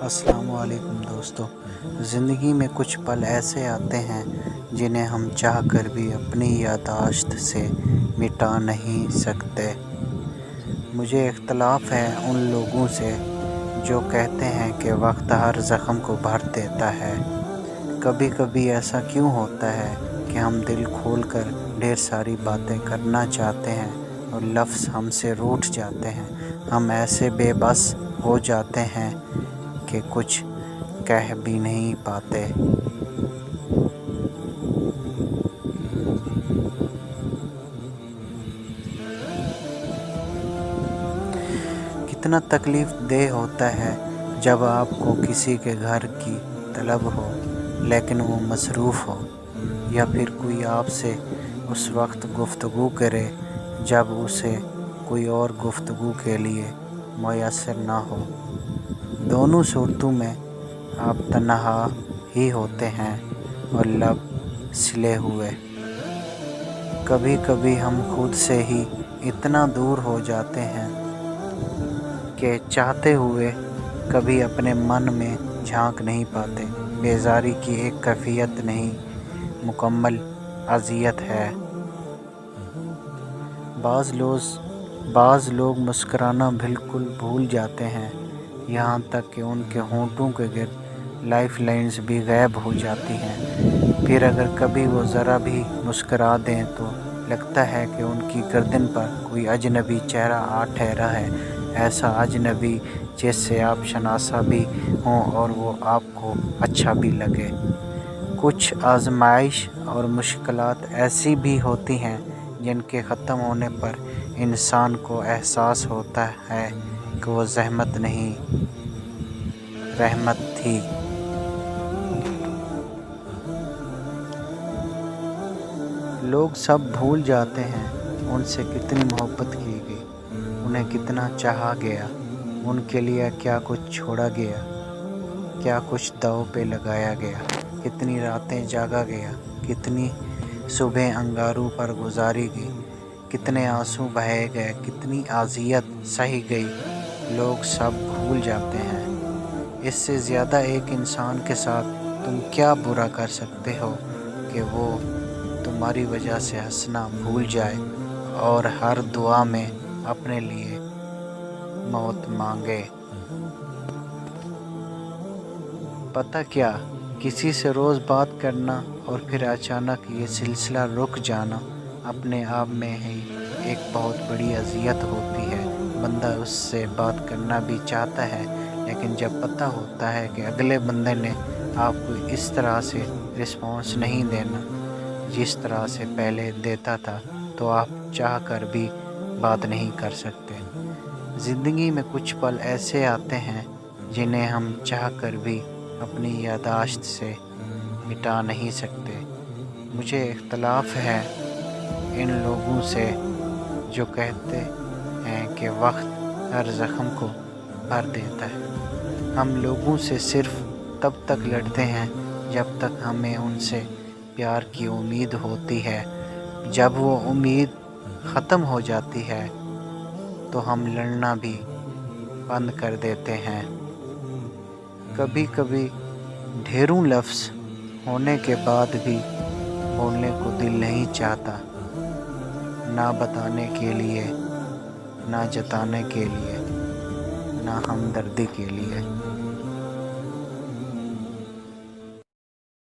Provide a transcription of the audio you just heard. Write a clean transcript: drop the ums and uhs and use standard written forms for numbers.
अस्सलाम वालेकुम दोस्तों। ज़िंदगी में कुछ पल ऐसे आते हैं जिन्हें हम चाह कर भी अपनी याददाश्त से मिटा नहीं सकते। मुझे इख्तलाफ है उन लोगों से जो कहते हैं कि वक्त हर ज़ख्म को भर देता है। कभी कभी ऐसा क्यों होता है कि हम दिल खोल कर ढेर सारी बातें करना चाहते हैं और लफ्ज़ हमसे रूठ जाते हैं। हम ऐसे बेबस हो जाते हैं कि कुछ कह भी नहीं पाते। कितना तकलीफ़ देह होता है जब आपको किसी के घर की तलब हो लेकिन वो मसरूफ़ हो, या फिर कोई आपसे उस वक्त गुफ्तगू करे जब उसे कोई और गुफ्तगू के लिए मुयस्सर ना हो। दोनों सूरतों में आप तन्हा ही होते हैं और लब सिले हुए। कभी कभी हम खुद से ही इतना दूर हो जाते हैं कि चाहते हुए कभी अपने मन में झांक नहीं पाते। बेजारी की एक कैफियत नहीं, मुकम्मल अज़ियत है। बाज़ लोग मुस्कुराना बिल्कुल भूल जाते हैं, यहाँ तक कि उनके होंठों के गिर्द लाइफ लाइन्स भी गायब हो जाती हैं। फिर अगर कभी वो ज़रा भी मुस्कुरा दें तो लगता है कि उनकी गर्दन पर कोई अजनबी चेहरा आ ठहरा है, ऐसा अजनबी जिससे आप शनासा भी हों और वो आपको अच्छा भी लगे। कुछ आजमाइश और मुश्किलात ऐसी भी होती हैं जिनके ख़त्म होने पर इंसान को एहसास होता है कि वो ज़हमत नहीं, रहमत थी। लोग सब भूल जाते हैं उनसे कितनी मोहब्बत की गई, उन्हें कितना चाहा गया, उनके लिए क्या कुछ छोड़ा गया, क्या कुछ दाव पे लगाया गया, कितनी रातें जागा गया, कितनी सुबह अंगारों पर गुजारी गई, कितने आंसू बहे गए, कितनी आज़ियत सही गई। लोग सब भूल जाते हैं। इससे ज़्यादा एक इंसान के साथ तुम क्या बुरा कर सकते हो कि वो तुम्हारी वजह से हंसना भूल जाए और हर दुआ में अपने लिए मौत मांगे। पता क्या, किसी से रोज़ बात करना और फिर अचानक ये सिलसिला रुक जाना अपने आप में ही एक बहुत बड़ी अज़ियत होती है। बंदा उससे बात करना भी चाहता है, लेकिन जब पता होता है कि अगले बंदे ने आपको इस तरह से रिस्पॉन्स नहीं देना जिस तरह से पहले देता था, तो आप चाह कर भी बात नहीं कर सकते। ज़िंदगी में कुछ पल ऐसे आते हैं जिन्हें हम चाह कर भी अपनी याददाश्त से मिटा नहीं सकते। मुझे इख्तलाफ है इन लोगों से जो कहते हैं कि वक्त हर ज़ख्म को भर देता है। हम लोगों से सिर्फ़ तब तक लड़ते हैं जब तक हमें उनसे प्यार की उम्मीद होती है। जब वो उम्मीद ख़त्म हो जाती है तो हम लड़ना भी बंद कर देते हैं। कभी कभी ढेरों लफ्ज़ होने के बाद भी बोलने को दिल नहीं चाहता, ना बताने के लिए, ना जताने के लिए, ना हमदर्दी के लिए।